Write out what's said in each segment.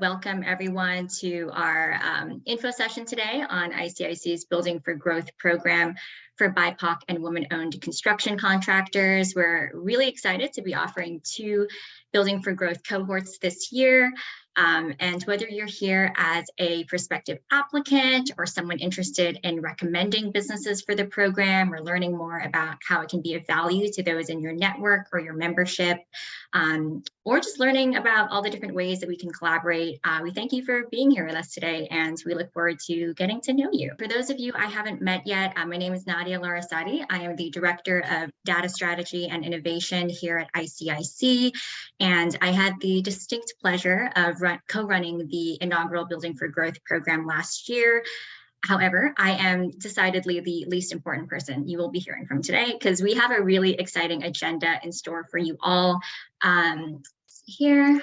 Welcome everyone to our info session today on ICIC's Building for Growth program for BIPOC and women-owned construction contractors. We're really excited to be offering 2 Building for Growth cohorts this year. And whether you're here as a prospective applicant or someone interested in recommending businesses for the program or learning more about how it can be of value to those in your network or your membership, or just learning about all the different ways that we can collaborate, we thank you for being here with us today, and we look forward to getting to know you. For those of you I haven't met yet, my name is Nadia Larasati. I am the Director of Data Strategy and Innovation here at ICIC, and I had the distinct pleasure of co-running the inaugural Building for Growth program last year. However, I am decidedly the least important person you will be hearing from today because we have a really exciting agenda in store for you all here.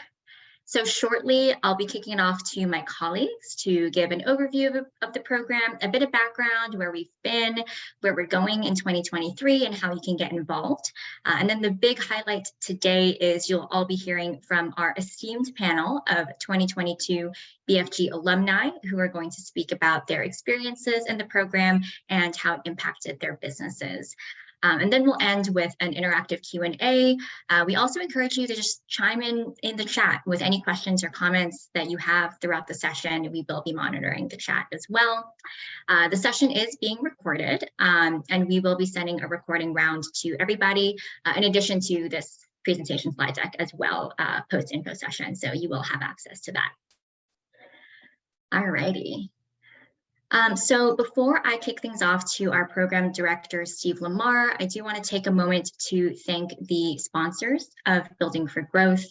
So shortly, I'll be kicking it off to my colleagues to give an overview of the program, a bit of background, where we've been, where we're going in 2023, and how you can get involved. And then the big highlight today is you'll all be hearing from our esteemed panel of 2022 BFG alumni who are going to speak about their experiences in the program and how it impacted their businesses. And then we'll end with an interactive Q&A. We also encourage you to just chime in the chat with any questions or comments that you have throughout the session. We will be monitoring the chat as well. The session is being recorded, and we will be sending a recording round to everybody, in addition to this presentation slide deck as well, post-info session. So you will have access to that. All righty. So before I kick things off to our program director, Steve Lemar, I do want to take a moment to thank the sponsors of Building for Growth,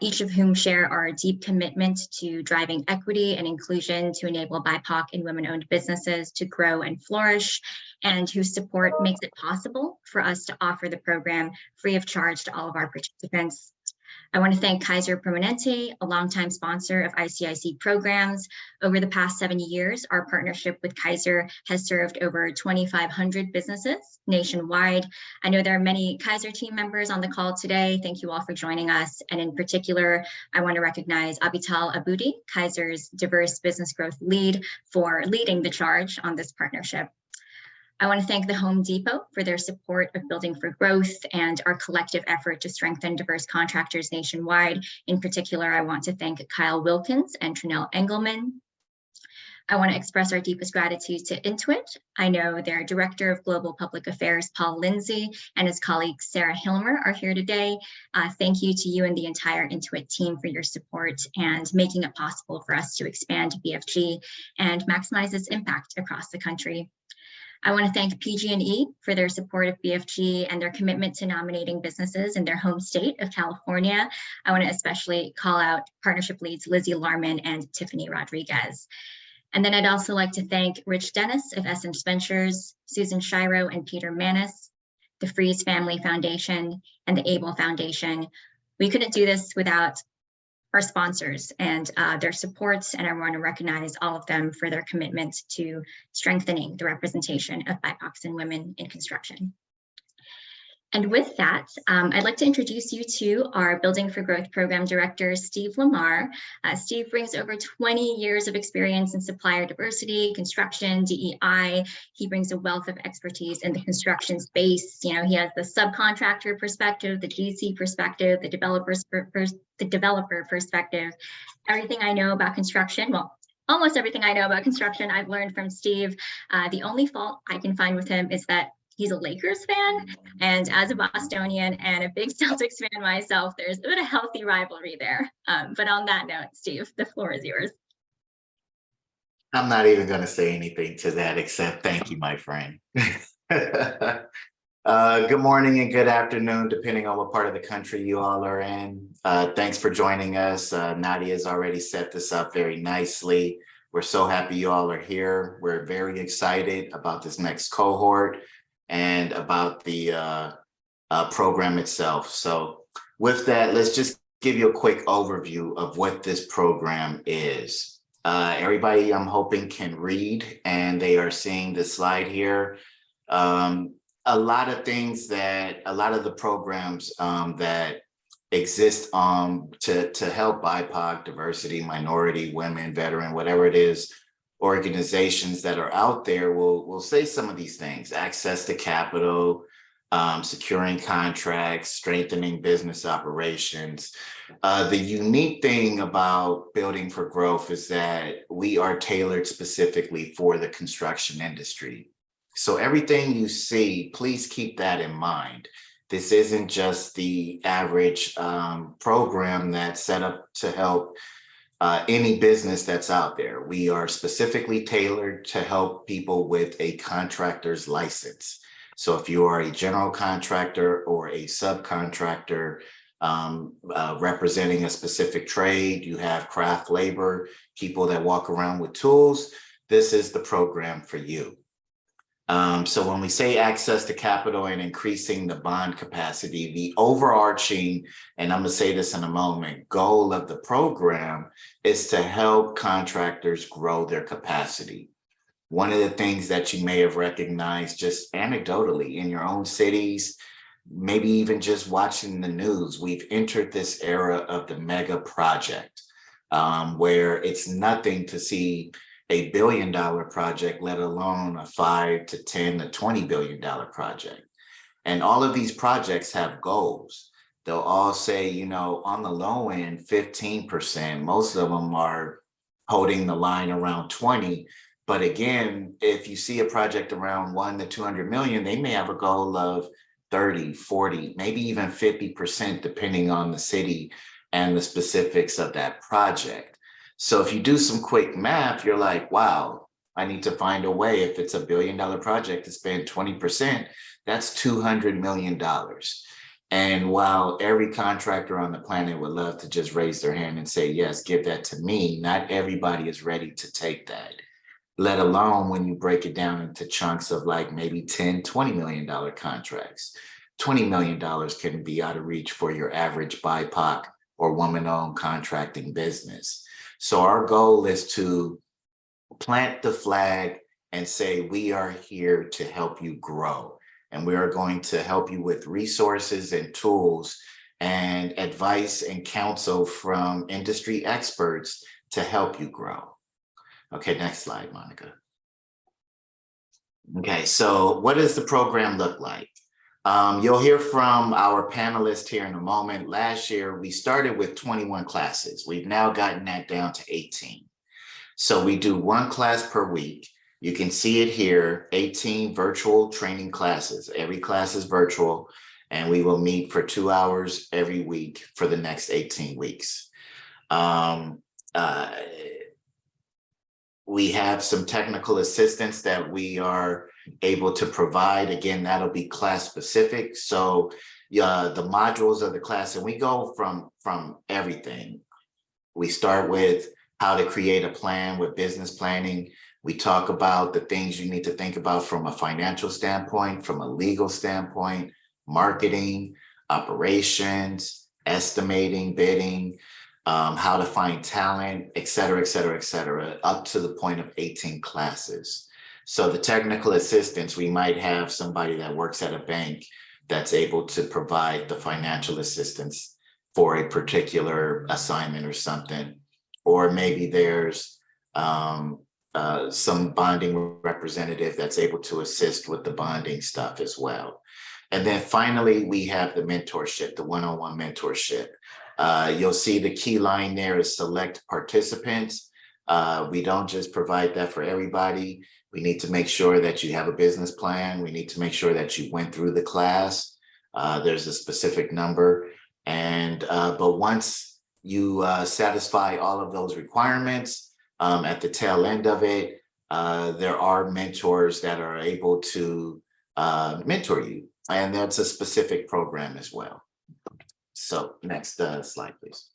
each of whom share our deep commitment to driving equity and inclusion to enable BIPOC and women-owned businesses to grow and flourish, and whose support makes it possible for us to offer the program free of charge to all of our participants. I want to thank Kaiser Permanente, a longtime sponsor of ICIC programs. Over the past 7 years, our partnership with Kaiser has served over 2,500 businesses nationwide. I know there are many Kaiser team members on the call today. Thank you all for joining us. And in particular, I want to recognize Abital Aboudi, Kaiser's diverse business growth lead, for leading the charge on this partnership. I want to thank the Home Depot for their support of Building for Growth and our collective effort to strengthen diverse contractors nationwide. In particular, I want to thank Kyle Wilkins and Trinell Engelman. I want to express our deepest gratitude to Intuit. I know their Director of Global Public Affairs, Paul Lindsay, and his colleague, Sarah Hilmer, are here today. Thank you to you and the entire Intuit team for your support and making it possible for us to expand BFG and maximize its impact across the country. I want to thank PG&E for their support of BFG and their commitment to nominating businesses in their home state of California. I want to especially call out partnership leads Lizzie Larman and Tiffany Rodriguez. And then I'd also like to thank Rich Dennis of Essence Ventures, Susan Shiro and Peter Manis, the Freeze Family Foundation, and the Able Foundation. We couldn't do this without our sponsors and their supports, and I want to recognize all of them for their commitment to strengthening the representation of BIPOCs and women in construction. And with that, I'd like to introduce you to our Building for Growth Program Director, Steve Lemar. Steve brings over 20 years of experience in supplier diversity, construction, DEI. He brings a wealth of expertise in the construction space. You know, he has the subcontractor perspective, the GC perspective, the developer perspective. Everything I know about construction, well, almost everything I know about construction, I've learned from Steve. The only fault I can find with him is that he's a Lakers fan, and as a Bostonian and a big Celtics fan myself, there's a bit of healthy rivalry there. But on that note, Steve, the floor is yours. I'm not even going to say anything to that except thank you, my friend. Good morning and good afternoon, depending on what part of the country you all are in. Thanks for joining us. Nadia has already set this up very nicely. We're so happy you all are here. We're very excited about this next cohort and about the program itself. So with that, let's just give you a quick overview of what this program is. Everybody, I'm hoping, can read, and they are seeing the slide here. A lot of the programs that exist to help BIPOC, diversity, minority, women, veteran, whatever it is, organizations that are out there will say some of these things: access to capital, securing contracts, strengthening business operations. The unique thing about Building for Growth is that we are tailored specifically for the construction industry. So everything you see, please keep that in mind. This isn't just the average program that's set up to help any business that's out there. We are specifically tailored to help people with a contractor's license. So if you are a general contractor or a subcontractor representing a specific trade, you have craft labor, people that walk around with tools, this is the program for you. So when we say access to capital and increasing the bond capacity, the overarching, and I'm going to say this in a moment, goal of the program is to help contractors grow their capacity. One of the things that you may have recognized just anecdotally in your own cities, maybe even just watching the news, we've entered this era of the mega project, where it's nothing to see a $1 billion project, let alone a $5 to $10 to $20 billion project. And all of these projects have goals. They'll all say, you know, on the low end, 15%. Most of them are holding the line around 20. But again, if you see a project around 1 to 200 million, they may have a goal of 30, 40, maybe even 50%, depending on the city and the specifics of that project. So if you do some quick math, you're like, wow, I need to find a way. If it's a $1 billion project to spend 20%, that's $200 million. And while every contractor on the planet would love to just raise their hand and say, yes, give that to me, not everybody is ready to take that, let alone when you break it down into chunks of like maybe $10, $20 million contracts. $20 million can be out of reach for your average BIPOC or woman-owned contracting business. So our goal is to plant the flag and say, we are here to help you grow. And we are going to help you with resources and tools and advice and counsel from industry experts to help you grow. Okay, next slide, Monica. Okay, so what does the program look like? You'll hear from our panelists here in a moment. Last year, we started with 21 classes. We've now gotten that down to 18. So we do one class per week. You can see it here, 18 virtual training classes. Every class is virtual, and we will meet for 2 hours every week for the next 18 weeks. We have some technical assistance that we are able to provide. Again, that'll be class specific. So the modules of the class, and we go from everything. We start with how to create a plan with business planning. We talk about the things you need to think about from a financial standpoint, from a legal standpoint, marketing, operations, estimating, bidding, how to find talent, et cetera, et cetera, et cetera, up to the point of 18 classes. So the technical assistance, we might have somebody that works at a bank that's able to provide the financial assistance for a particular assignment or something. Or maybe there's some bonding representative that's able to assist with the bonding stuff as well. And then finally, we have the mentorship, the one-on-one mentorship. You'll see the key line there is select participants. We don't just provide that for everybody. We need to make sure that you have a business plan. We need to make sure that you went through the class. There's a specific number. And but once you satisfy all of those requirements, at the tail end of it, there are mentors that are able to mentor you. And that's a specific program as well. So next slide, please.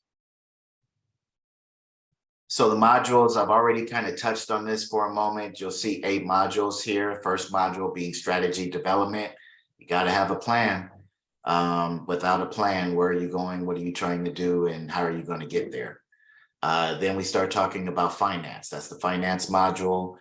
So the modules, I've already kind of touched on this for a moment. You'll see 8 modules here. First module being strategy development. You got to have a plan. Without a plan, where are you going? What are you trying to do? And how are you going to get there? Then we start talking about finance. That's the finance module.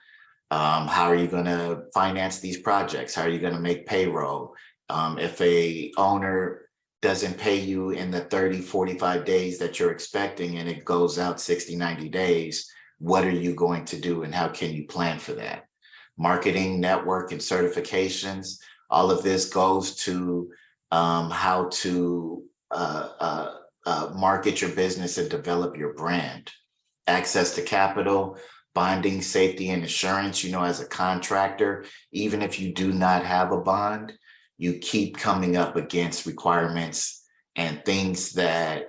How are you going to finance these projects? How are you going to make payroll? If a owner doesn't pay you in the 30, 45 days that you're expecting, and it goes out 60, 90 days, what are you going to do and how can you plan for that? Marketing, network, and certifications, all of this goes to how to market your business and develop your brand. Access to capital, bonding, safety, and insurance. You know, as a contractor, even if you do not have a bond, you keep coming up against requirements and things that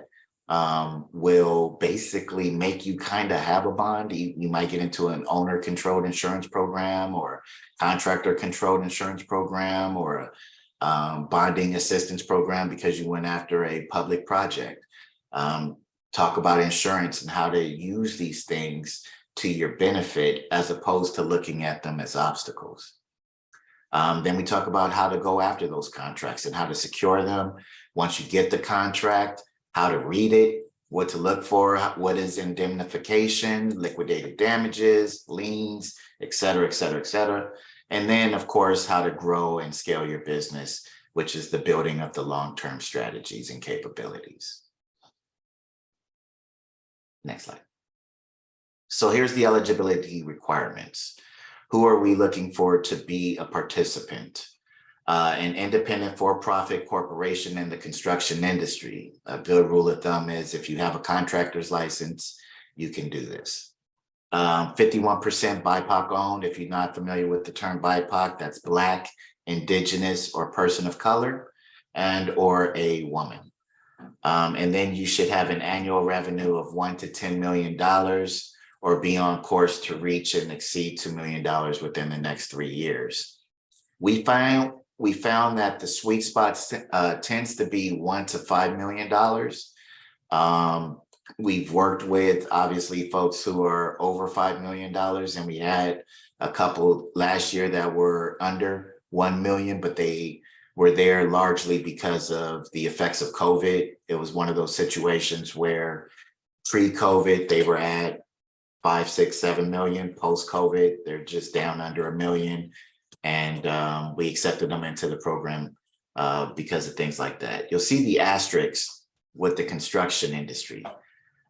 will basically make you kind of have a bond. You might get into an owner-controlled insurance program or contractor-controlled insurance program or a bonding assistance program because you went after a public project. Talk about insurance and how to use these things to your benefit as opposed to looking at them as obstacles. Then we talk about how to go after those contracts and how to secure them. Once you get the contract, how to read it, what to look for, what is indemnification, liquidated damages, liens, et cetera, et cetera, et cetera. And then, of course, how to grow and scale your business, which is the building of the long-term strategies and capabilities. Next slide. So here's the eligibility requirements. Who are we looking for to be a participant? An independent for-profit corporation in the construction industry. A good rule of thumb is if you have a contractor's license, you can do this. 51% BIPOC owned. If you're not familiar with the term BIPOC, that's Black, Indigenous, or person of color, and or a woman. And then you should have an annual revenue of $1 to $10 million or be on course to reach and exceed $2 million within the next 3 years. We found that the sweet spot tends to be $1 to $5 million. We've worked with obviously folks who are over $5 million, and we had a couple last year that were under 1 million, but they were there largely because of the effects of COVID. It was one of those situations where pre-COVID, they were at 5, 6, 7 million. Post-COVID, they're just down under 1 million. And we accepted them into the program because of things like that. You'll see the asterisks with the construction industry.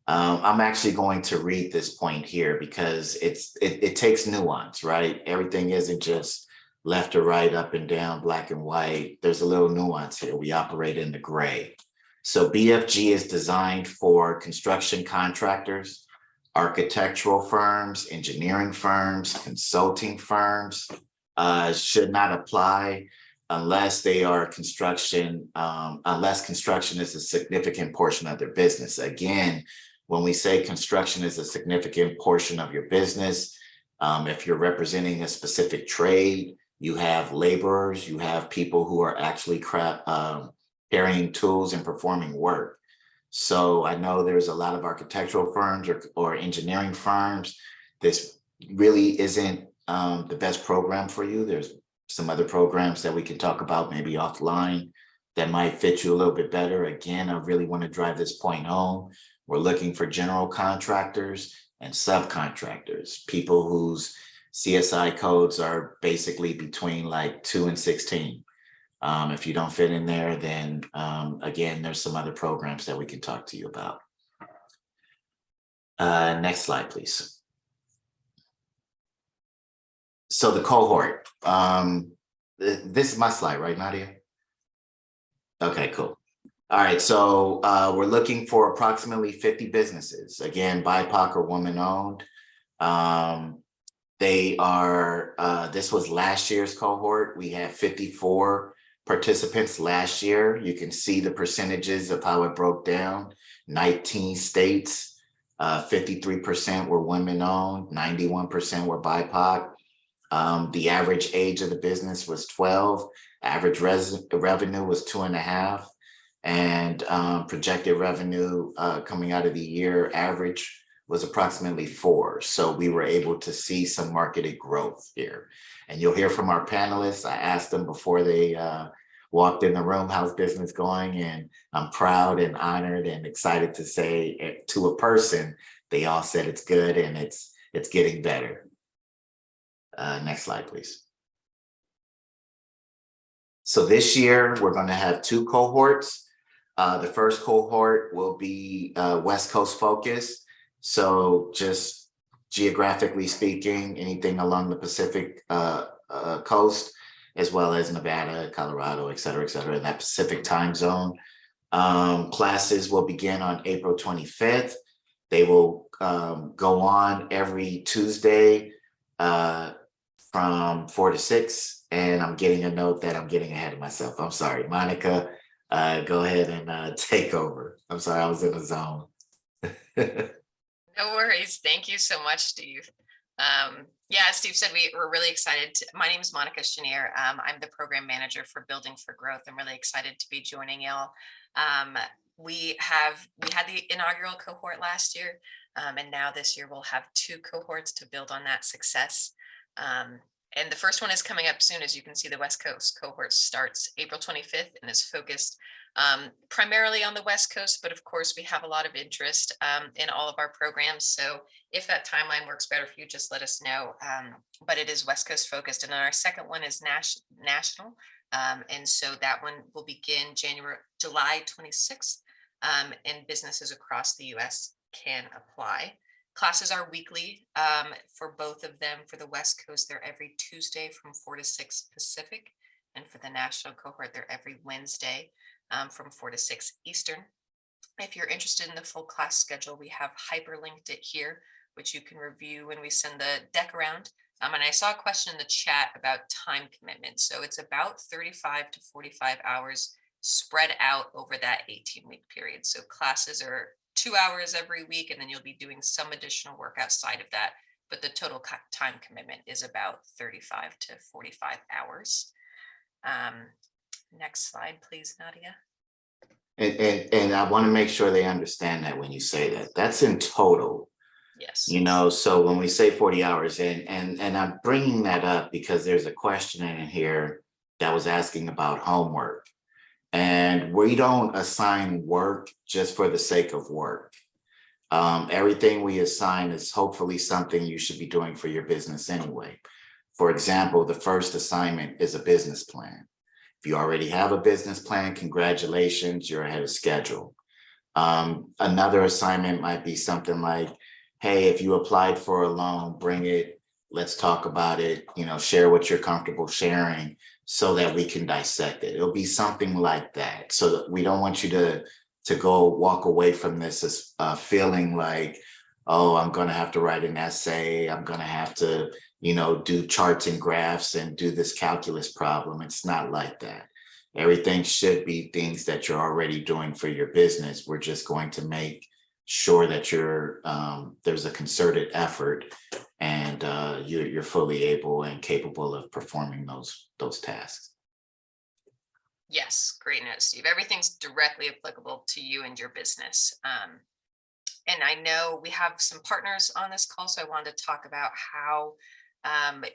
I'm actually going to read this point here because it takes nuance, right? Everything isn't just left or right, up and down, black and white. There's a little nuance here. We operate in the gray. So BFG is designed for construction contractors, architectural firms, engineering firms, consulting firms. Should not apply unless they are construction, unless construction is a significant portion of their business. Again, when we say construction is a significant portion of your business, if you're representing a specific trade, you have laborers, you have people who are actually carrying tools and performing work. So I know there's a lot of architectural firms or engineering firms. This really isn't the best program for you. There's some other programs that we can talk about maybe offline that might fit you a little bit better. Again, I really want to drive this point home. We're looking for general contractors and subcontractors, people whose CSI codes are basically between like 2 and 16. If you don't fit in there, then again, there's some other programs that we can talk to you about. Next slide, please. So the cohort, this is my slide, right, Nadia? Okay, cool. All right, so we're looking for approximately 50 businesses. Again, BIPOC or woman-owned. They are, this was last year's cohort. We had 54 participants last year. You can see the percentages of how it broke down. 19 states, 53% were women-owned, 91% were BIPOC. The average age of the business was 12. Average revenue was 2.5. And projected revenue coming out of the year average was approximately 4. So we were able to see some marketed growth here. And you'll hear from our panelists. I asked them before they walked in the room, how's business going? And I'm proud and honored and excited to say to a person, they all said it's good and it's getting better. Next slide, please. So this year, we're going to have 2 cohorts. The first cohort will be West Coast focused. So just geographically speaking, anything along the Pacific coast, as well as Nevada, Colorado, et cetera, in that Pacific time zone. Classes will begin on April 25th. They will go on every Tuesday from 4 to 6. And I'm getting a note that I'm getting ahead of myself. I'm sorry, Monica, go ahead and take over. I'm sorry, I was in the zone. No worries. Thank you so much, Steve. Yeah, as Steve said, we're really excited. My name is Monica Chenier. I'm the program manager for Building for Growth. I'm really excited to be joining y'all. We had the inaugural cohort last year, and now this year we'll have 2 cohorts to build on that success. And the first one is coming up soon. As you can see, the West Coast cohort starts April 25th and is focused primarily on the West Coast, but of course we have a lot of interest in all of our programs. So if that timeline works better for you, just let us know. But it is West Coast focused. And then our second one is national. And so that one will begin July 26th, and businesses across the US can apply. Classes are weekly for both of them. For the West Coast, they're every Tuesday from 4 to 6 Pacific. And for the national cohort, they're every Wednesday from 4 to 6 Eastern. If you're interested in the full class schedule, we have hyperlinked it here, which you can review when we send the deck around. And I saw a question in the chat about time commitment. So it's about 35 to 45 hours spread out over that 18-week period. So classes are 2 hours every week, and then you'll be doing some additional work outside of that. But the total time commitment is about 35 to 45 hours. Next slide, please, Nadia. And I want to make sure they understand that when you say that, that's in total. Yes. You know, so when we say 40 hours, and I'm bringing that up because there's a question in here that was asking about homework. And we don't assign work just for the sake of work. Everything we assign is hopefully something you should be doing for your business anyway. For example, the first assignment is a business plan. If you already have a business plan, congratulations, you're ahead of schedule. Another assignment might be something like, hey, if you applied for a loan, bring it, let's talk about it, you know, share what you're comfortable sharing so that we can dissect it. It'll be something like that. So that we don't want you to go walk away from this as feeling like, oh, I'm going to have to write an essay. I'm going to have to, you know, do charts and graphs and do this calculus problem. It's not like that. Everything should be things that you're already doing for your business. We're just going to make sure that there's a concerted effort and you're fully able and capable of performing those tasks. Yes, great note, Steve. Everything's directly applicable to you and your business. And I know we have some partners on this call, so I wanted to talk about how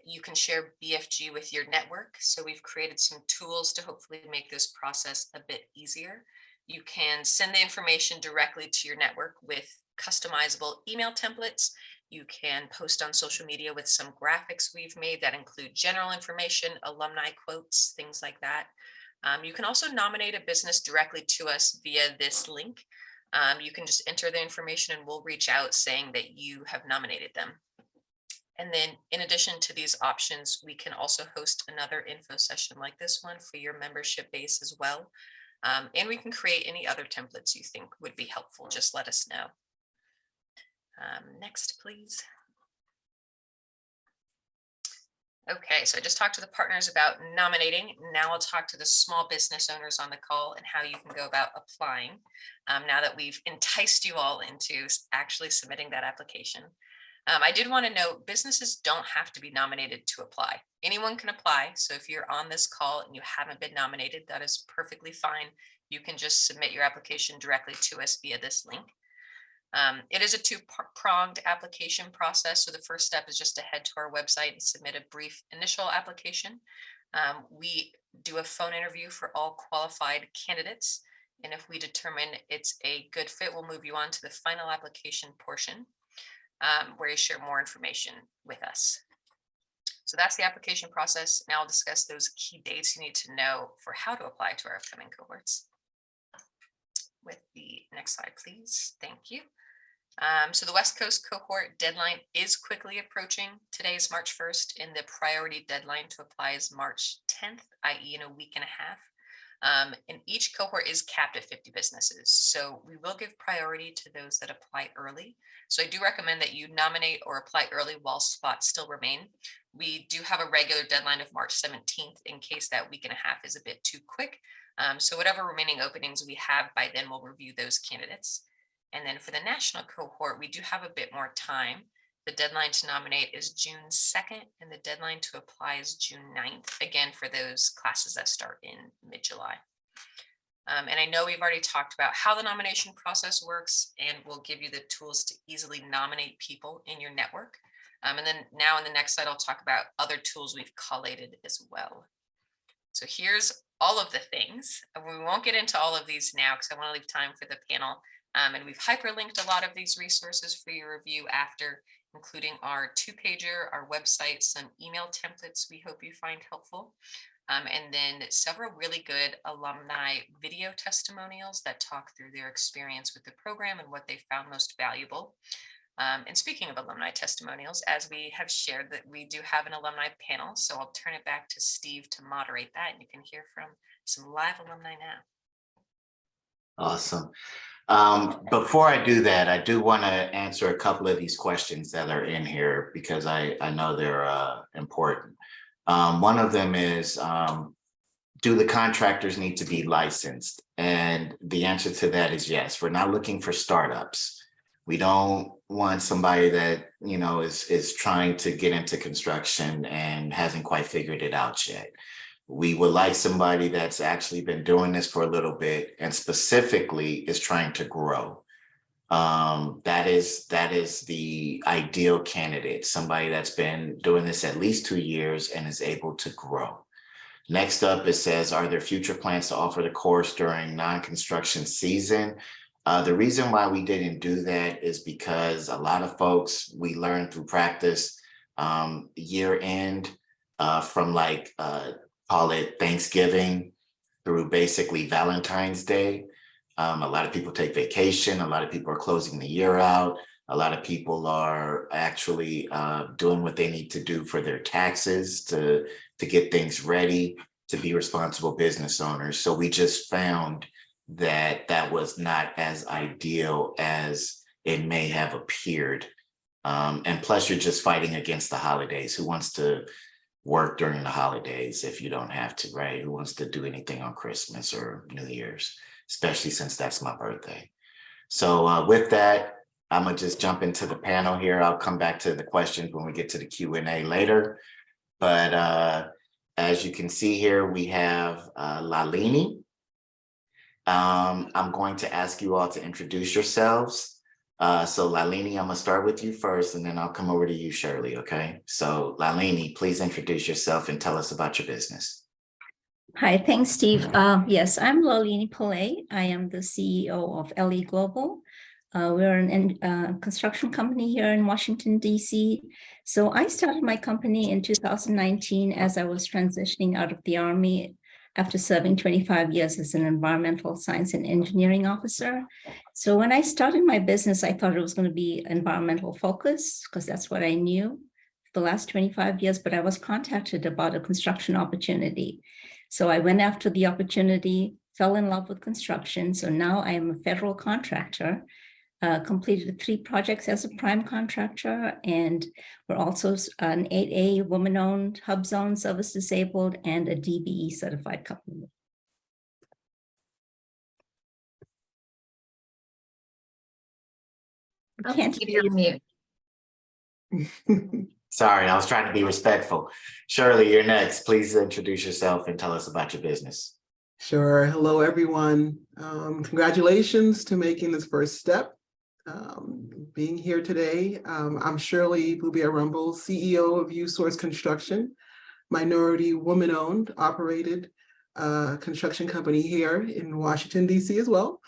you can share BFG with your network. So we've created some tools to hopefully make this process a bit easier. You can send the information directly to your network with customizable email templates. You can post on social media with some graphics we've made that include general information, alumni quotes, things like that. You can also nominate a business directly to us via this link. You can just enter the information and we'll reach out saying that you have nominated them. And then in addition to these options, we can also host another info session like this one for your membership base as well. And we can create any other templates you think would be helpful. Just let us know. Next, please. Okay, so I just talked to the partners about nominating. Now I'll talk to the small business owners on the call and how you can go about applying now that we've enticed you all into actually submitting that application. I did want to note, businesses don't have to be nominated to apply. Anyone can apply. So if you're on this call and you haven't been nominated, that is perfectly fine. You can just submit your application directly to us via this link. It is a two-pronged application process. So the first step is just to head to our website and submit a brief initial application. We do a phone interview for all qualified candidates. And if we determine it's a good fit, we'll move you on to the final application portion, where you share more information with us. So that's the application process. Now I'll discuss those key dates you need to know for how to apply to our upcoming cohorts. with the next slide, please. Thank you. So the West Coast cohort deadline is quickly approaching. Today is March 1st, and the priority deadline to apply is March 10th, i.e. in a week and a half. And each cohort is capped at 50 businesses. So we will give priority to those that apply early. So I do recommend that you nominate or apply early while spots still remain. We do have a regular deadline of March 17th in case that week and a half is a bit too quick. So whatever remaining openings we have by then, we'll review those candidates. And then for the national cohort, we do have a bit more time. The deadline to nominate is June 2nd, and the deadline to apply is June 9th, again, for those classes that start in mid-July. And I know we've already talked about how the nomination process works, and we'll give you the tools to easily nominate people in your network. And then now in the next slide, I'll talk about other tools we've collated as well. So here's all of the things. We won't get into all of these now because I want to leave time for the panel. And we've hyperlinked a lot of these resources for your review after, including our 2-pager, our website, some email templates we hope you find helpful, and then several really good alumni video testimonials that talk through their experience with the program and what they found most valuable. And speaking of alumni testimonials, as we have shared that we do have an alumni panel, so I'll turn it back to Steve to moderate that, and you can hear from some live alumni now. Awesome. Before I do that, I do want to answer a couple of these questions that are in here because I know they're important. One of them is, do the contractors need to be licensed? And the answer to that is yes. We're not looking for startups. We don't want somebody that, you know, is trying to get into construction and hasn't quite figured it out yet. We would like somebody that's actually been doing this for a little bit and specifically is trying to grow. That is the ideal candidate, somebody that's been doing this at least 2 years and is able to grow. Next up, it says, are there future plans to offer the course during non-construction season? The reason why we didn't do that is because a lot of folks, we learned through practice, year end, from like, call it Thanksgiving through basically Valentine's Day. A lot of people take vacation. A lot of people are closing the year out. A lot of people are actually doing what they need to do for their taxes to get things ready to be responsible business owners. So we just found that that was not as ideal as it may have appeared. And plus you're just fighting against the holidays. Who wants to work during the holidays if you don't have to, right? Who wants to do anything on Christmas or New Year's, especially since that's my birthday. So with that, I'm gonna just jump into the panel here. I'll come back to the questions when we get to the Q&A later. But as you can see here, we have Lalini. I'm going to ask you all to introduce yourselves. So Lalini, I'm gonna start with you first, and then I'll come over to you, Shirley, okay? So Lalini, please introduce yourself and tell us about your business. Hi, thanks, Steve. Yes, I'm Lalini Pillay. I am the CEO of LE Global. We're a construction company here in Washington, D.C. So I started my company in 2019 as I was transitioning out of the Army after serving 25 years as an environmental science and engineering officer. So when I started my business, I thought it was going to be environmental focus because that's what I knew for the last 25 years, but I was contacted about a construction opportunity. So I went after the opportunity, fell in love with construction. So now I am a federal contractor, completed 3 projects as a prime contractor, and we're also an 8A woman-owned hub zone service disabled and a DBE certified company. Oh, can't keep your mute. Sorry, I was trying to be respectful. Shirley, you're next. Please introduce yourself and tell us about your business. Sure. Hello, everyone. Congratulations to making this first step. Being here today. I'm Shirley Boubert-Rumble, CEO of USource Construction, minority woman-owned, operated construction company here in Washington, D.C. as well.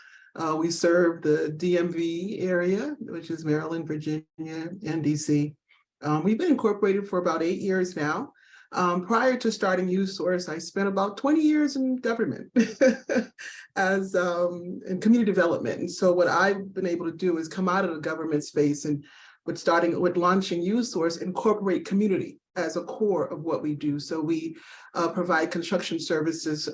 We serve the DMV area, which is Maryland, Virginia, and D.C. We've been incorporated for about 8 years now. Prior to starting USource, I spent about 20 years in government as in community development. And so what I've been able to do is come out of the government space and with launching USource, incorporate community as a core of what we do. So we provide construction services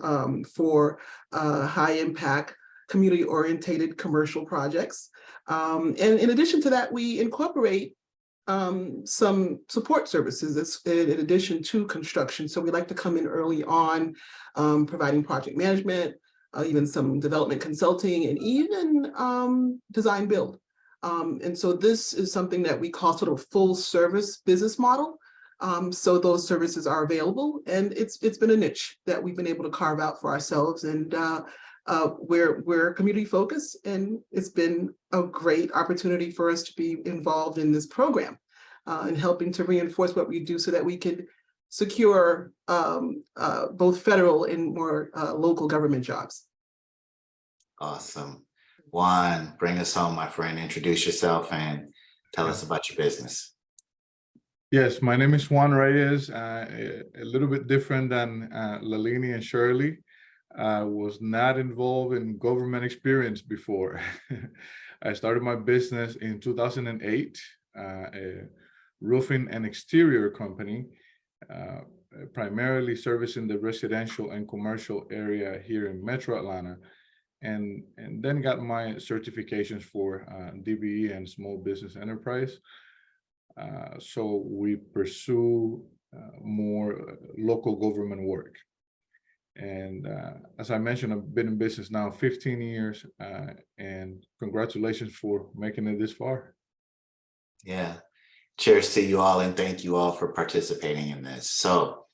for high impact, community-oriented commercial projects. And in addition to that, we incorporate some support services in addition to construction. So we like to come in early on, providing project management, even some development consulting, and even design build. And so this is something that we call sort of full service business model. So those services are available, and it's been a niche that we've been able to carve out for ourselves. And we're community focused, and it's been a great opportunity for us to be involved in this program and helping to reinforce what we do so that we can secure both federal and more local government jobs. Awesome. Juan, bring us home, my friend. Introduce yourself and tell us about your business. Yes, my name is Juan Reyes, a little bit different than Lalini and Shirley. I was not involved in government experience before. I started my business in 2008, a roofing and exterior company, primarily servicing the residential and commercial area here in Metro Atlanta, and then got my certifications for DBE and small business enterprise. So we pursue more local government work. And as I mentioned, I've been in business now 15 years, and congratulations for making it this far. Yeah, cheers to you all, and thank you all for participating in this. So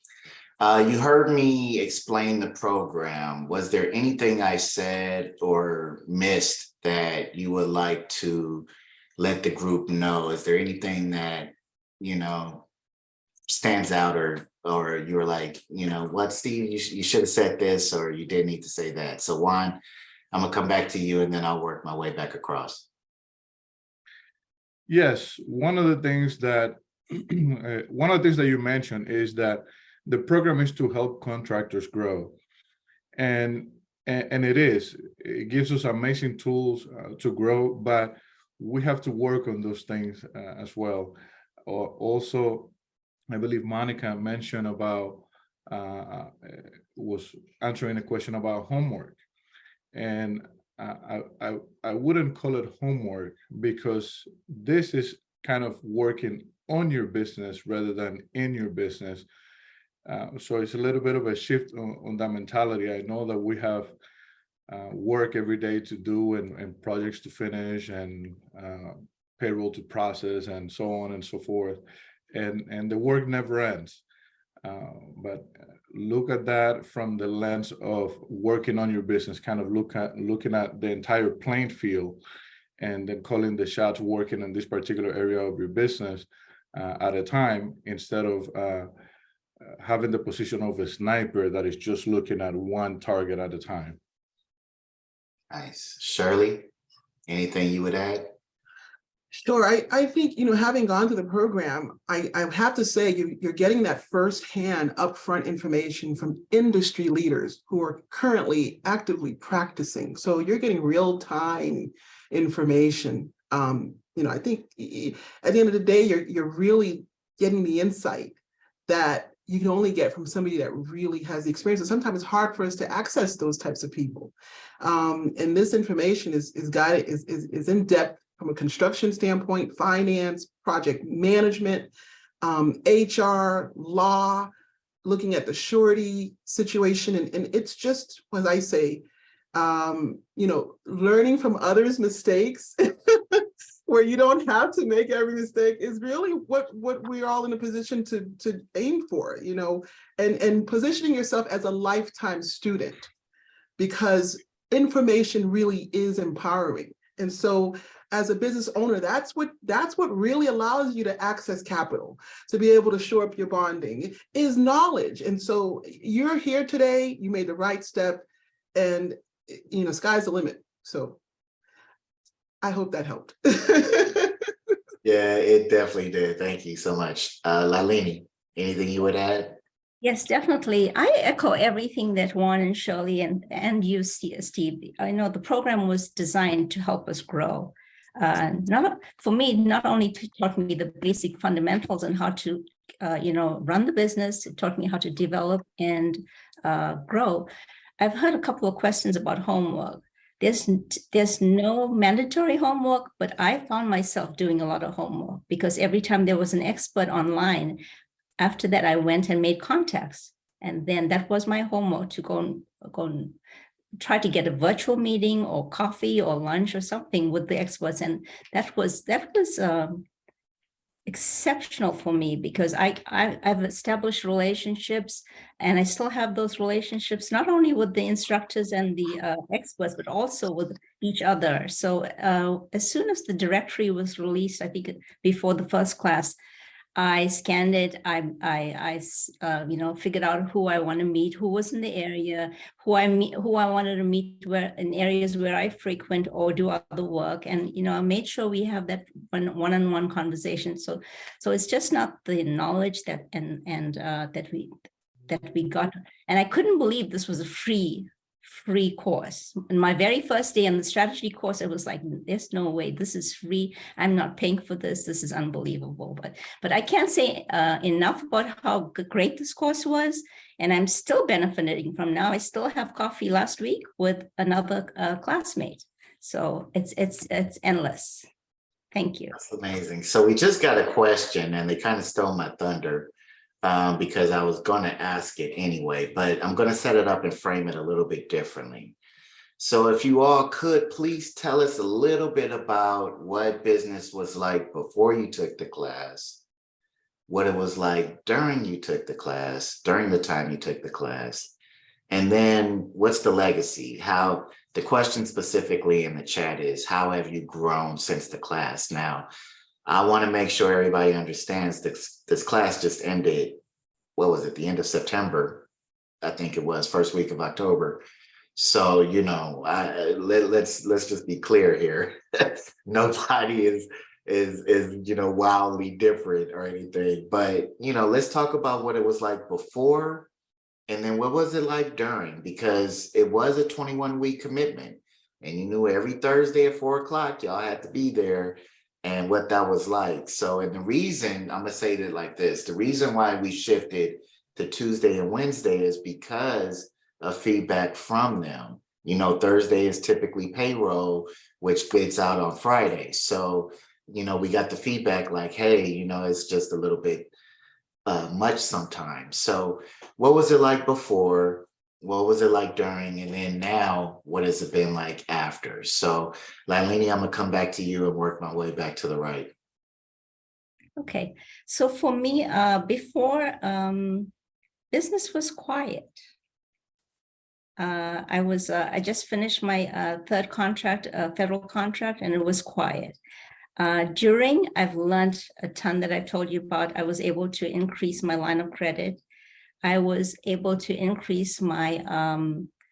you heard me explain the program. Was there anything I said or missed that you would like to let the group know? Is there anything that, you know, stands out, or you were like, you know what, Steve, you should have said this, or you didn't need to say that? So Juan, I'm gonna come back to you, and then I'll work my way back across. Yes, one of the things that you mentioned is that the program is to help contractors grow, and it gives us amazing tools to grow, but we have to work on those things as well. Also, I believe Monica mentioned about was answering a question about homework, and I wouldn't call it homework, because this is kind of working on your business rather than in your business. So it's a little bit of a shift on that mentality. I know that we have work every day to do, and projects to finish, and payroll to process, and so on and so forth. And the work never ends. But look at that from the lens of working on your business, kind of looking at the entire playing field, and then calling the shots, working in this particular area of your business at a time, instead of having the position of a sniper that is just looking at one target at a time. Nice. Shirley, anything you would add? Sure. I think, you know, having gone through the program, I have to say you're getting that firsthand upfront information from industry leaders who are currently actively practicing. So you're getting real-time information. You know, I think at the end of the day, you're really getting the insight that you can only get from somebody that really has the experience. And sometimes it's hard for us to access those types of people. And this information is guided, is in depth from a construction standpoint, finance, project management, HR, law, looking at the surety situation. And it's just, as I say, you know, learning from others' mistakes where you don't have to make every mistake is really what we're all in a position to aim for, you know, and positioning yourself as a lifetime student, because information really is empowering. And so as a business owner, that's what really allows you to access capital, to be able to shore up your bonding, is knowledge. And so you're here today, you made the right step, and you know, sky's the limit. So I hope that helped. Yeah, it definitely did. Thank you so much. Lalini, anything you would add? Yes, definitely. I echo everything that Juan and Shirley and you, Steve. I know the program was designed to help us grow. For me, not only taught me the basic fundamentals and how to, run the business, it taught me how to develop and grow. I've heard a couple of questions about homework. There's no mandatory homework, but I found myself doing a lot of homework because every time there was an expert online, after that, I went and made contacts. And then that was my homework to go and try to get a virtual meeting or coffee or lunch or something with the experts. And that was exceptional for me because I've established relationships and I still have those relationships, not only with the instructors and the experts, but also with each other. So as soon as the directory was released, I think before the first class, I scanned it. I figured out who I want to meet, who was in the area, who I wanted to meet where in areas where I frequent or do other work, and I made sure we have that one-on-one conversation. So it's just not the knowledge that that we got, and I couldn't believe this was a free course. In my very first day on the strategy course, it was like, there's no way, this is free. I'm not paying for this. This is unbelievable. But I can't say enough about how great this course was. And I'm still benefiting from now. I still have coffee last week with another classmate. So it's endless. Thank you. That's amazing. So we just got a question and they kind of stole my thunder. Because I was going to ask it anyway, but I'm going to set it up and frame it a little bit differently. So if you all could please tell us a little bit about what business was like before you took the class, what it was like during the time you took the class, and then what's the legacy? How the question specifically in the chat is, how have you grown since the class? Now, I want to make sure everybody understands this class just ended, what was it, the end of September? I think it was first week of October. So, let's just be clear here. Nobody is wildly different or anything, but let's talk about what it was like before and then what was it like during, because it was a 21-week commitment and you knew every Thursday at 4:00 y'all had to be there. And what that was like. So, and the reason, I'm gonna say it like this, the reason why we shifted to Tuesday and Wednesday is because of feedback from them. Thursday is typically payroll, which gets out on Friday. So, we got the feedback like, hey, it's just a little bit much sometimes. So what was it like before? What was it like during? And then now, what has it been like after? So Lalini, I'm gonna come back to you and work my way back to the right. Okay, so for me, before business was quiet. I just finished my third contract, federal contract, and it was quiet. During, I've learned a ton that I told you about. I was able to increase my line of credit. I was able to increase my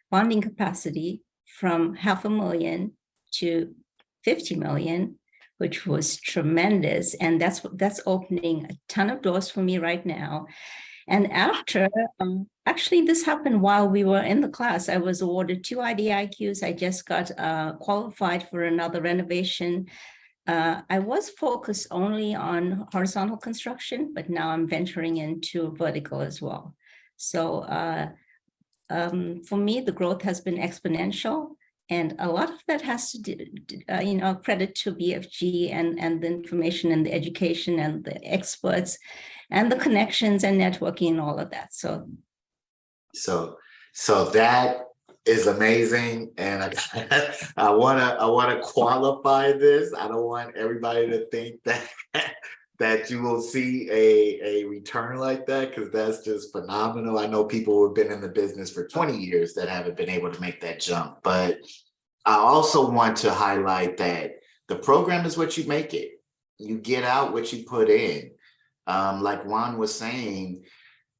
bonding capacity from $500,000 to 50 million, which was tremendous. And that's opening a ton of doors for me right now. And after, actually this happened while we were in the class. I was awarded 2 IDIQs. I just got qualified for another renovation. I was focused only on horizontal construction, but now I'm venturing into vertical as well. So for me, the growth has been exponential. And a lot of that has to do, credit to BFG and the information and the education and the experts and the connections and networking and all of that. So that is amazing. And I wanna qualify this. I don't want everybody to think that you will see a return like that, because that's just phenomenal. I know people who have been in the business for 20 years that haven't been able to make that jump. But I also want to highlight that the program is what you make it. You get out what you put in. Like Juan was saying,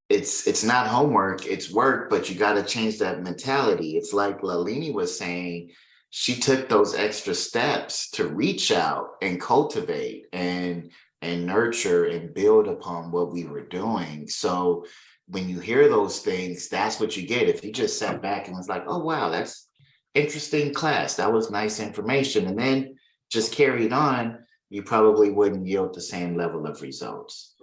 it's not homework, it's work, but you got to change that mentality. It's like Lalini was saying, she took those extra steps to reach out and cultivate and nurture and build upon what we were doing. So, when you hear those things, that's what you get. If you just sat back and was like, oh, wow, that's interesting class. That was nice information. And then just carried on, you probably wouldn't yield the same level of results.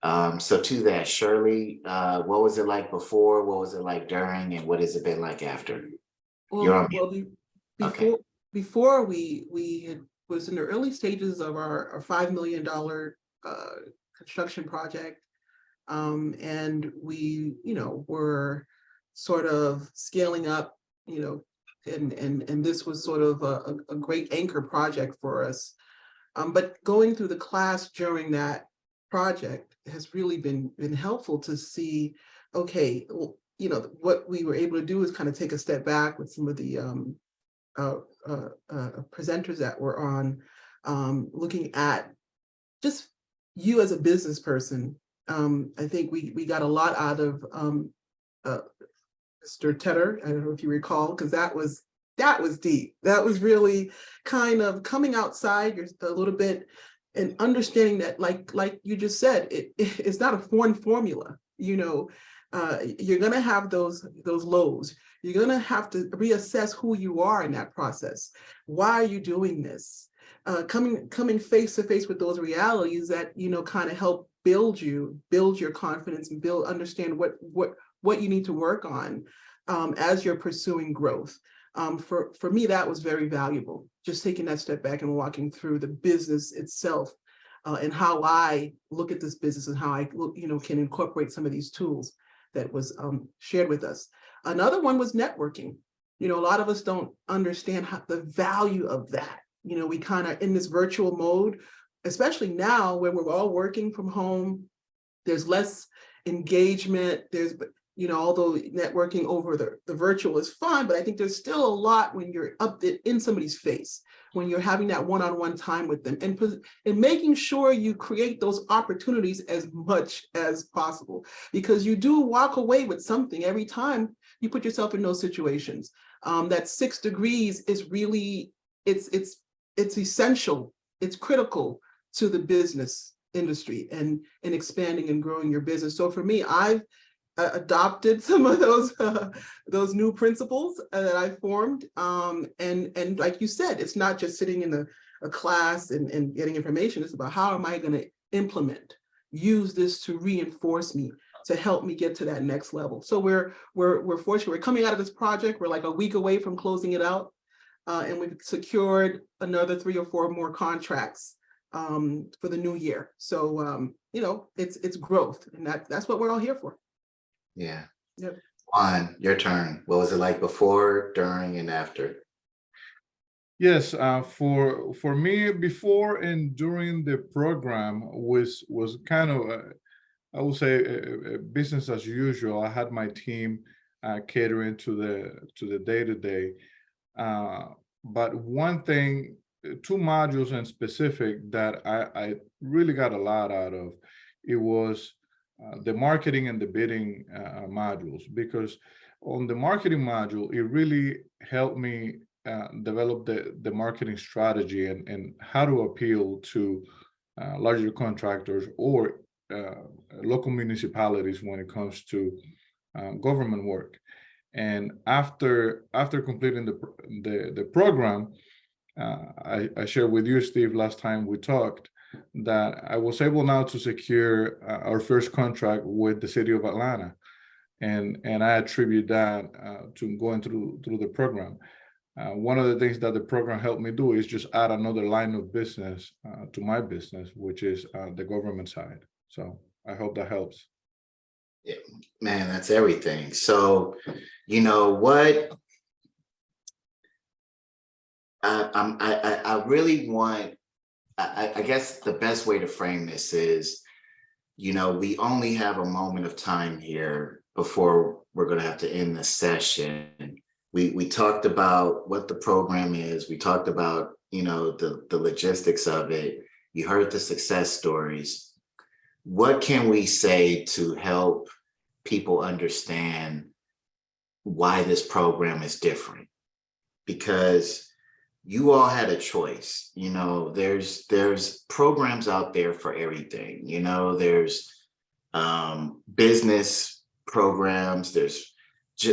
So to that, Shirley, what was it like before? What was it like during? And what has it been like after? Well, before we had, was in the early stages of our $5 million construction project. And we, were sort of scaling up, and this was sort of a great anchor project for us. But going through the class during that project has really been helpful to see, okay, well, what we were able to do is kind of take a step back with some of the presenters that were on, looking at just you as a business person. I think we got a lot out of Mr. Tedder. I don't know if you recall, because that was deep. That was really kind of coming outside a little bit and understanding that, like you just said, it's not a foreign formula. You're going to have those lows. You're going to have to reassess who you are in that process. Why are you doing this? Coming face to face with those realities that, kind of help build your confidence and understand what you need to work on as you're pursuing growth. For me, that was very valuable, just taking that step back and walking through the business itself, and how I look at this business and how I can incorporate some of these tools that was shared with us. Another one was networking. A lot of us don't understand the value of that. We kind of in this virtual mode, especially now where we're all working from home. There's less engagement. Although networking over the virtual is fun, but I think there's still a lot when you're up in somebody's face, when you're having that one-on-one time with them, and making sure you create those opportunities as much as possible, because you do walk away with something every time you put yourself in those situations. That 6 degrees is really, it's essential. It's critical to the business industry and expanding and growing your business. So for me, I've adopted some of those new principles that I formed. And like you said, it's not just sitting in a class and getting information. It's about how am I going to use this to reinforce me, to help me get to that next level. So we're fortunate. We're coming out of this project. We're like a week away from closing it out. And we've secured another 3 or 4 more contracts for the new year. So, it's growth, and that's what we're all here for. Yeah. Yep. Juan, your turn. What was it like before, during, and after? Yes, for me, before and during the program was kind of I would say a business as usual. I had my team catering to the day-to-day. But one thing, 2 modules in specific that I really got a lot out of, it was the marketing and the bidding modules, because on the marketing module, it really helped me develop the marketing strategy and how to appeal to larger contractors or local municipalities when it comes to government work. And after completing the program, I shared with you, Steve, last time we talked, that I was able now to secure our first contract with the city of Atlanta, and I attribute that to going through the program. One of the things that the program helped me do is just add another line of business to my business, which is the government side. So I hope that helps. Yeah, man, that's everything. So, what I really want, I guess the best way to frame this is, we only have a moment of time here before we're going to have to end the session. We talked about what the program is. We talked about, the logistics of it. You heard the success stories. What can we say to help people understand why this program is different? Because you all had a choice. There's programs out there for everything. There's business programs, there's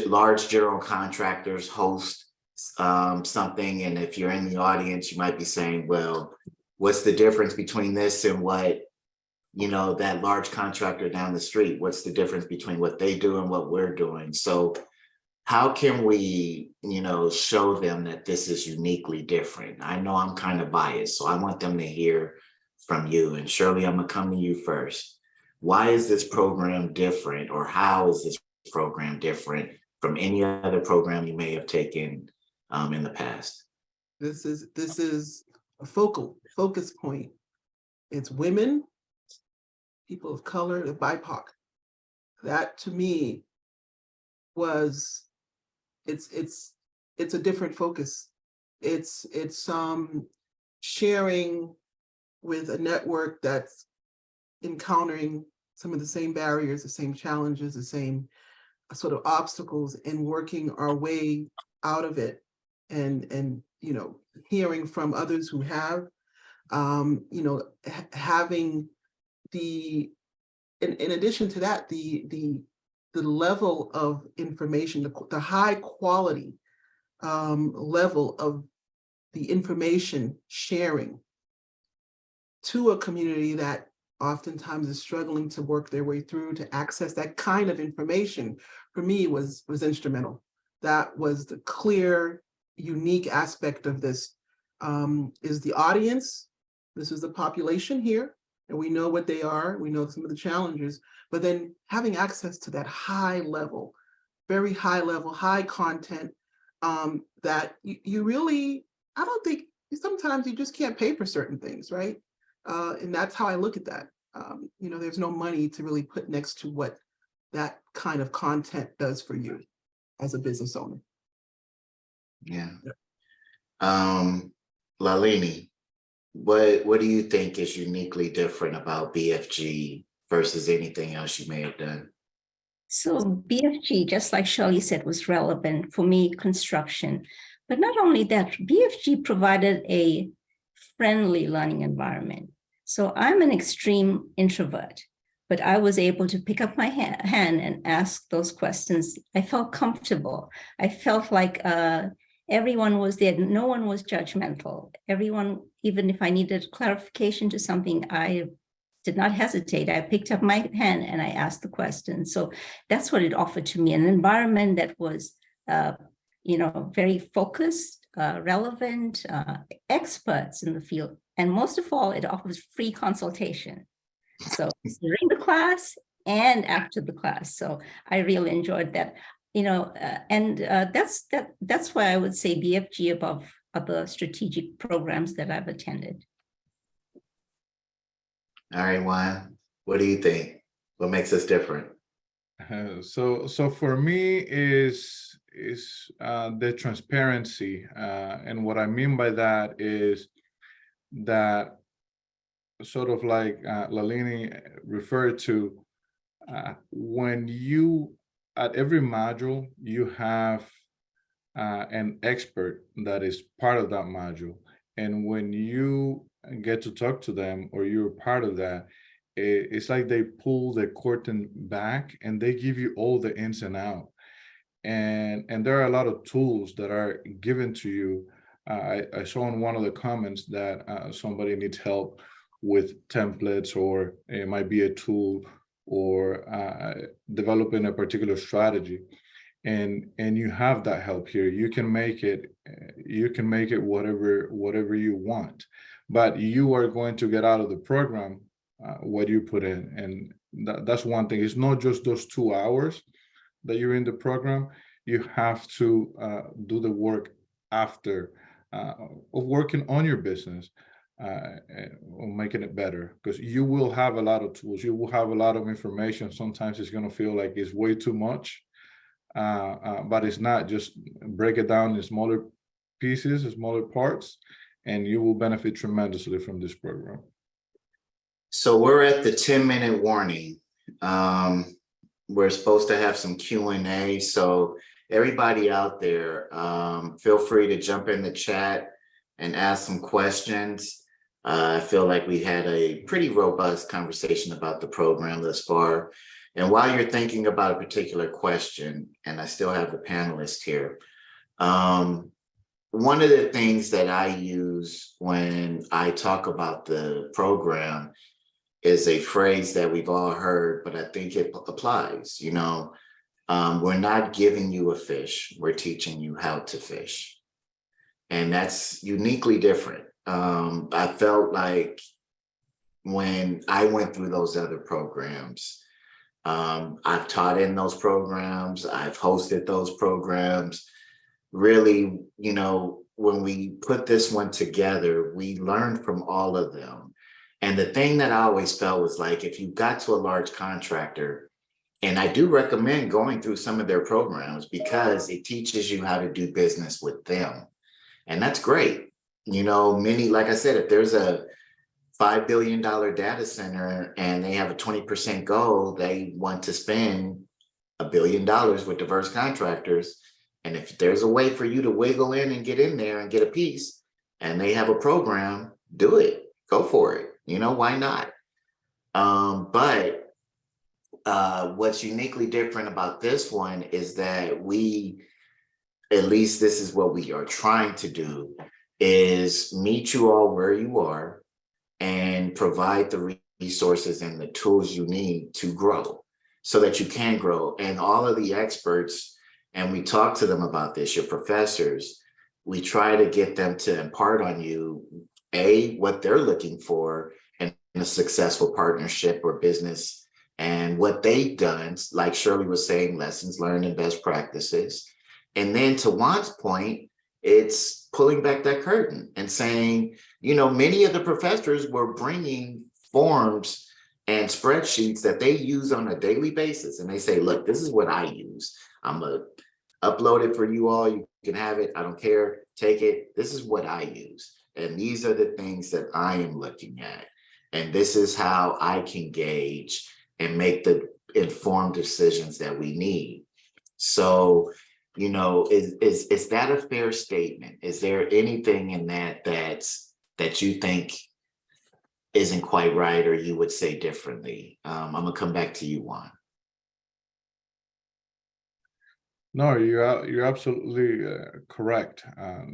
large general contractors host something. And if you're in the audience, you might be saying, well, what's the difference between this and what, you know, that large contractor down the street? What's the difference between what they do and what we're doing? So how can we, you know, show them that this is uniquely different? I know I'm kind of biased, so I want them to hear from you. And Shirley, I'm gonna come to you first. Why is this program different, or how is this program different from any other program you may have taken in the past? This is a focus point. It's women, people of color, the BIPOC. That to me was, it's a different focus. It's sharing with a network that's encountering some of the same barriers, the same challenges, the same sort of obstacles, and working our way out of it, and you know, hearing from others who have, you know, having the, in addition to that, the level of information, the high quality level of the information sharing to a community that oftentimes is struggling to work their way through to access that kind of information, for me was instrumental. That was the clear, unique aspect of this, is the audience. This is the population here, and we know what they are. We know some of the challenges, but then having access to that high level, very high level, high content, that you really, I don't think, sometimes you just can't pay for certain things, right? And that's how I look at that. You know, there's no money to really put next to what that kind of content does for you as a business owner. Yeah. Lalini, what do you think is uniquely different about BFG versus anything else you may have done? So BFG, just like Shirley said, was relevant for me, construction. But not only that, BFG provided a friendly learning environment. So I'm an extreme introvert, but I was able to pick up my hand and ask those questions. I felt comfortable. I felt like everyone was there. No one was judgmental. Everyone, even if I needed clarification to something, I did not hesitate. I picked up my hand and I asked the question. So that's what it offered to me, an environment that was, you know, very focused, relevant, experts in the field. And most of all, it offers free consultation. So during the class and after the class. So I really enjoyed that, you know, and that's why I would say BFG above other strategic programs that I've attended. All right, Juan, what do you think? What makes us different? So for me is the transparency, and what I mean by that is that, sort of like Lalini referred to, when you, at every module, you have an expert that is part of that module. And when you get to talk to them, or you're part of that, it's like they pull the curtain back and they give you all the ins and out. And there are a lot of tools that are given to you. I saw in one of the comments that somebody needs help with templates, or it might be a tool, or developing a particular strategy. And you have that help here. You can make it whatever you want, but you are going to get out of the program what you put in. And that's one thing. It's not just those 2 hours that you're in the program. You have to do the work after of working on your business, or making it better, because you will have a lot of tools. You will have a lot of information. Sometimes it's going to feel like it's way too much, but it's not. Just break it down in smaller pieces, smaller parts, and you will benefit tremendously from this program. So we're at the 10-minute warning. We're supposed to have some Q&A. So everybody out there, feel free to jump in the chat and ask some questions. I feel like we had a pretty robust conversation about the program thus far. And while you're thinking about a particular question, and I still have the panelists here, one of the things that I use when I talk about the program is a phrase that we've all heard, but I think it applies. You know, we're not giving you a fish, we're teaching you how to fish. And that's uniquely different. I felt like when I went through those other programs, I've taught in those programs, I've hosted those programs. Really, you know, when we put this one together, we learned from all of them. And the thing that I always felt was like, if you got to a large contractor, and I do recommend going through some of their programs because it teaches you how to do business with them. And that's great. You know, many, like I said, if there's a $5 billion data center and they have a 20% goal, they want to spend $1 billion with diverse contractors. And if there's a way for you to wiggle in and get in there and get a piece, and they have a program, do it, go for it. You know, why not? But what's uniquely different about this one is that we, at least this is what we are trying to do, is meet you all where you are and provide the resources and the tools you need to grow so that you can grow. And all of the experts, and we talk to them about this, your professors, we try to get them to impart on you, what they're looking for in a successful partnership or business, and what they've done, like Shirley was saying, lessons learned and best practices. And then to Juan's point, it's pulling back that curtain and saying, you know, many of the professors were bringing forms and spreadsheets that they use on a daily basis. And they say, look, this is what I use. I'm going to upload it for you all. You can have it. I don't care. Take it. This is what I use. And these are the things that I am looking at. And this is how I can gauge and make the informed decisions that we need. So, you know, is that a fair statement? Is there anything in that that you think isn't quite right, or you would say differently? I'm gonna come back to you, Juan. No, you're absolutely correct.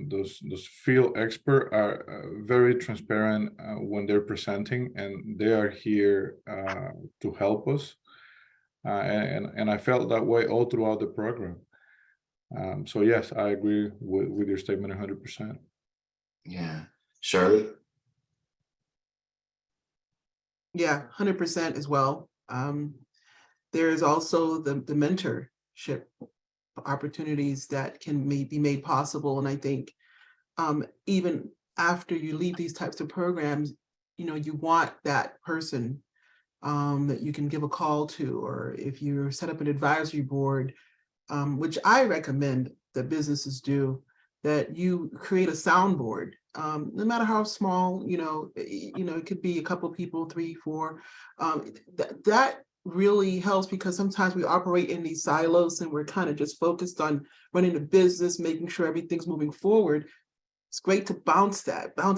Those field experts are very transparent when they're presenting, and they are here to help us. And I felt that way all throughout the program. So yes, I agree with your statement 100%. Yeah, Shirley. Yeah, 100% as well. There is also the mentorship opportunities that can be made possible. And I think even after you leave these types of programs, you know, you want that person that you can give a call to, or if you set up an advisory board, which I recommend that businesses do, that you create a soundboard, no matter how small, it could be a couple of people, 3, 4, that really helps, because sometimes we operate in these silos and we're kind of just focused on running the business, making sure everything's moving forward. It's great to bounce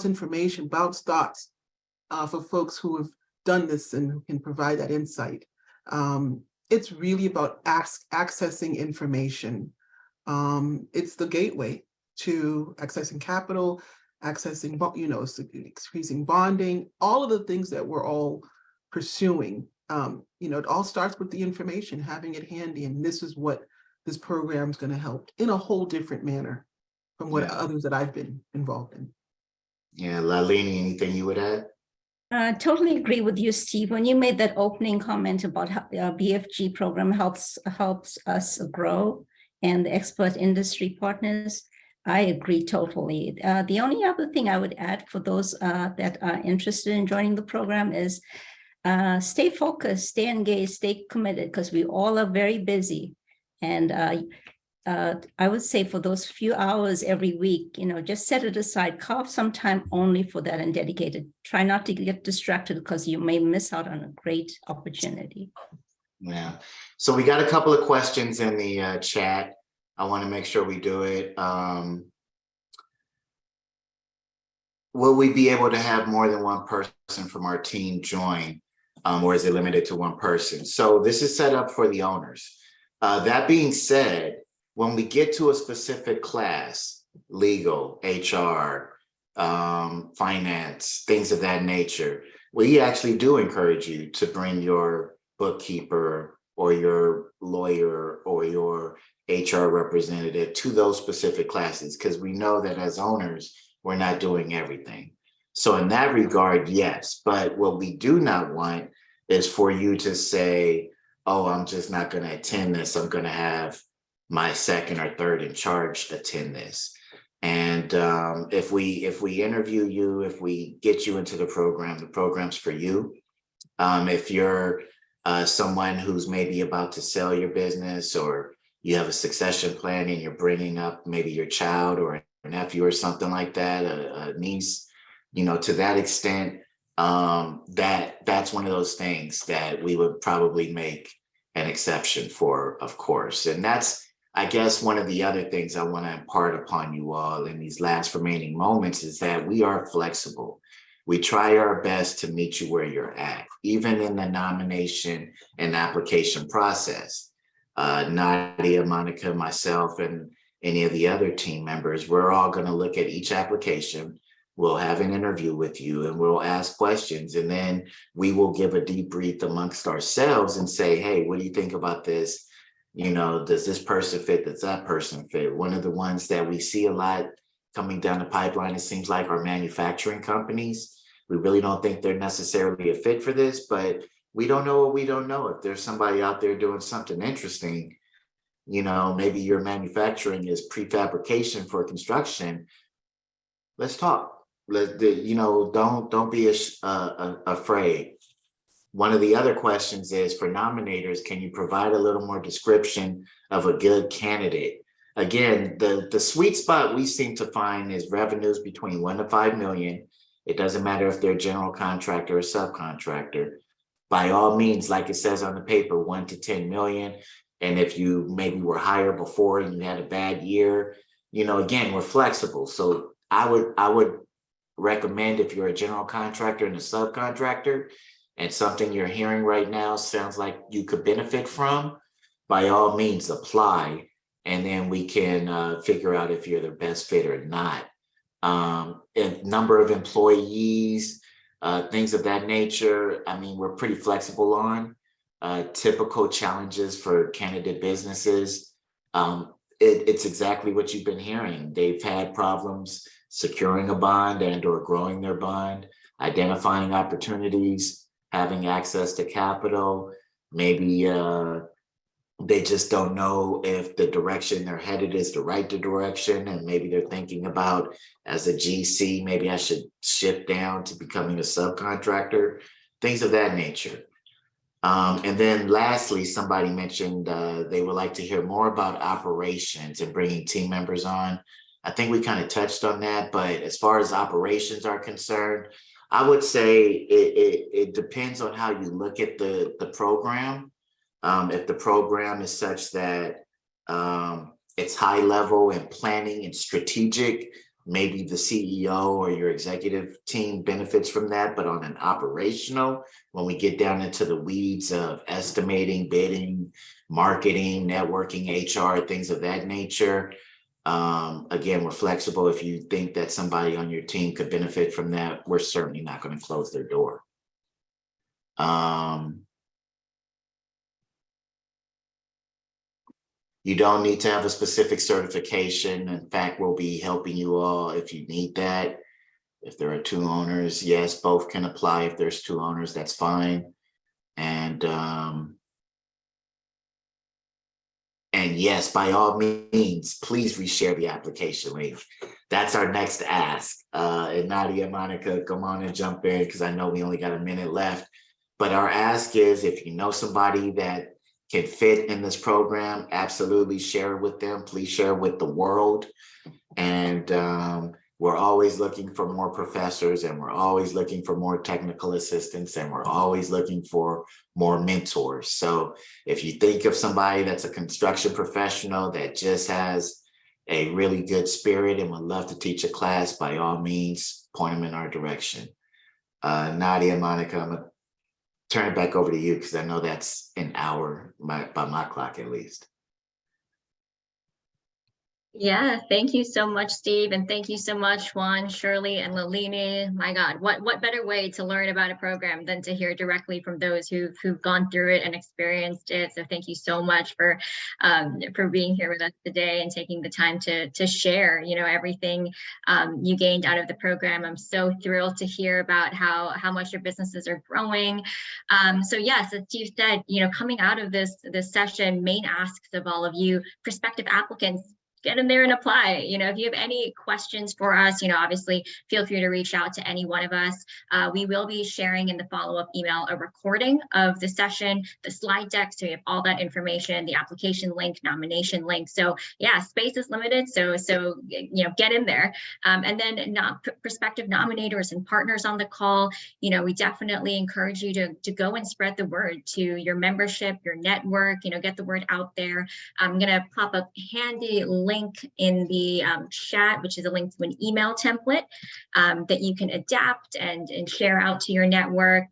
information, bounce thoughts for folks who have done this and who can provide that insight. It's really about accessing information. It's the gateway to accessing capital, accessing, increasing bonding, all of the things that we're all pursuing. It all starts with the information, having it handy, and this is what this program is going to help in a whole different manner from what others that I've been involved in. Yeah, Lalini, anything you would add? Totally agree with you, Steve. When you made that opening comment about how the BFG program helps us grow and the expert industry partners, I agree totally. The only other thing I would add for those that are interested in joining the program is stay focused, stay engaged, stay committed, because we all are very busy. And I would say for those few hours every week, just set it aside, carve some time only for that and dedicate it. Try not to get distracted, because you may miss out on a great opportunity. Yeah. So we got a couple of questions in the chat. I want to make sure we do it. Will we be able to have more than one person from our team join? or is it limited to one person? So this is set up for the owners. That being said, when we get to a specific class, legal, HR, finance, things of that nature, we actually do encourage you to bring your bookkeeper or your lawyer or your HR representative to those specific classes, because we know that as owners, we're not doing everything. So in that regard, yes, but what we do not want is for you to say, oh, I'm just not going to attend this. I'm going to have my second or third in charge attend this. And if we interview you, if we get you into the program's for you. If you're someone who's maybe about to sell your business, or you have a succession plan and you're bringing up maybe your child or a nephew or something like that, a niece, to that extent, that's one of those things that we would probably make an exception for, of course. And that's, I guess, one of the other things I want to impart upon you all in these last remaining moments is that we are flexible. We try our best to meet you where you're at, even in the nomination and application process. Nadia, Monica, myself, and any of the other team members, we're all going to look at each application. We'll have an interview with you and we'll ask questions, and then we will give a debrief amongst ourselves and say, hey, what do you think about this? Does this person fit? Does that person fit? One of the ones that we see a lot coming down the pipeline, it seems like, are manufacturing companies. We really don't think they're necessarily a fit for this, but we don't know what we don't know. If there's somebody out there doing something interesting, maybe your manufacturing is prefabrication for construction, let's talk. Don't be afraid. One of the other questions is for nominators, can you provide a little more description of a good candidate? Again, the sweet spot we seem to find is revenues between 1 to 5 million. It doesn't matter if they're a general contractor or subcontractor. By all means, like it says on the paper, 1 to 10 million. And if you maybe were higher before and you had a bad year, again, we're flexible. So I would recommend, if you're a general contractor and a subcontractor and something you're hearing right now sounds like you could benefit from, by all means apply, and then we can figure out if you're the best fit or not. And number of employees, things of that nature, we're pretty flexible on. Typical challenges for candidate businesses, it's exactly what you've been hearing. They've had problems securing a bond and or growing their bond, identifying opportunities, having access to capital. Maybe they just don't know if the direction they're headed is the right direction, and maybe they're thinking about, as a GC, maybe I should shift down to becoming a subcontractor, things of that nature. And then lastly, somebody mentioned they would like to hear more about operations and bringing team members on. I think we kind of touched on that, but as far as operations are concerned, I would say it depends on how you look at the program. If the program is such that it's high level and planning and strategic, maybe the CEO or your executive team benefits from that. But on an operational, when we get down into the weeds of estimating, bidding, marketing, networking, HR, things of that nature, again, we're flexible. If you think that somebody on your team could benefit from that, we're certainly not going to close their door. You don't need to have a specific certification. In fact, we'll be helping you all if you need that. If there are 2 owners, yes, both can apply. If there's 2 owners, that's fine. And yes, by all means, please reshare the application link. That's our next ask. And Nadia, Monica, come on and jump in, because I know we only got a minute left. But our ask is, if you know somebody that can fit in this program, absolutely share it with them. Please share it with the world. And we're always looking for more professors, and we're always looking for more technical assistants, and we're always looking for more mentors. So if you think of somebody that's a construction professional that just has a really good spirit and would love to teach a class, by all means, point them in our direction. Nadia, Monica, I'm gonna turn it back over to you because I know that's an hour by my clock at least. Yeah, thank you so much, Steve. And thank you so much, Juan, Shirley, and Lalini. My God, what better way to learn about a program than to hear directly from those who've gone through it and experienced it. So thank you so much for being here with us today and taking the time to share, everything you gained out of the program. I'm so thrilled to hear about how much your businesses are growing. So yes, as Steve said, coming out of this session, main asks of all of you prospective applicants, get in there and apply. If you have any questions for us, obviously feel free to reach out to any one of us. We will be sharing in the follow-up email a recording of the session, the slide deck, so you have all that information, the application link, nomination link. So yeah, space is limited, so get in there. And then prospective nominators and partners on the call, we definitely encourage you to go and spread the word to your membership, your network, get the word out there. I'm gonna pop a handy link in the chat, which is a link to an email template that you can adapt and share out to your network.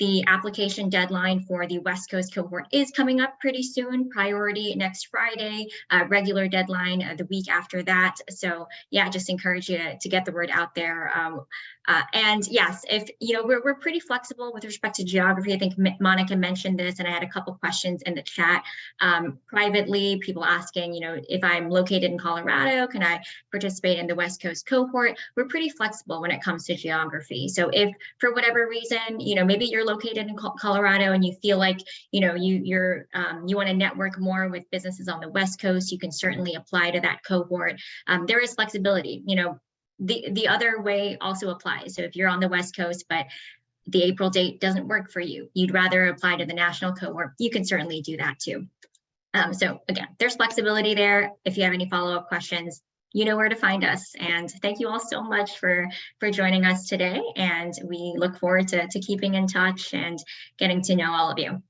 The application deadline for the West Coast cohort is coming up pretty soon. Priority next Friday, regular deadline the week after that. So yeah, just encourage you to get the word out there. And yes, if we're pretty flexible with respect to geography. I think Monica mentioned this, and I had a couple questions in the chat privately. People asking, if I'm located in Colorado, can I participate in the West Coast cohort? We're pretty flexible when it comes to geography. So if for whatever reason, maybe you're located in Colorado and you feel like you want to network more with businesses on the West Coast, you can certainly apply to that cohort. There is flexibility. The other way also applies. So if you're on the West Coast, but the April date doesn't work for you, you'd rather apply to the national cohort, you can certainly do that too. So again, there's flexibility there. If you have any follow-up questions, you know where to find us. And thank you all so much for joining us today. And we look forward to keeping in touch and getting to know all of you.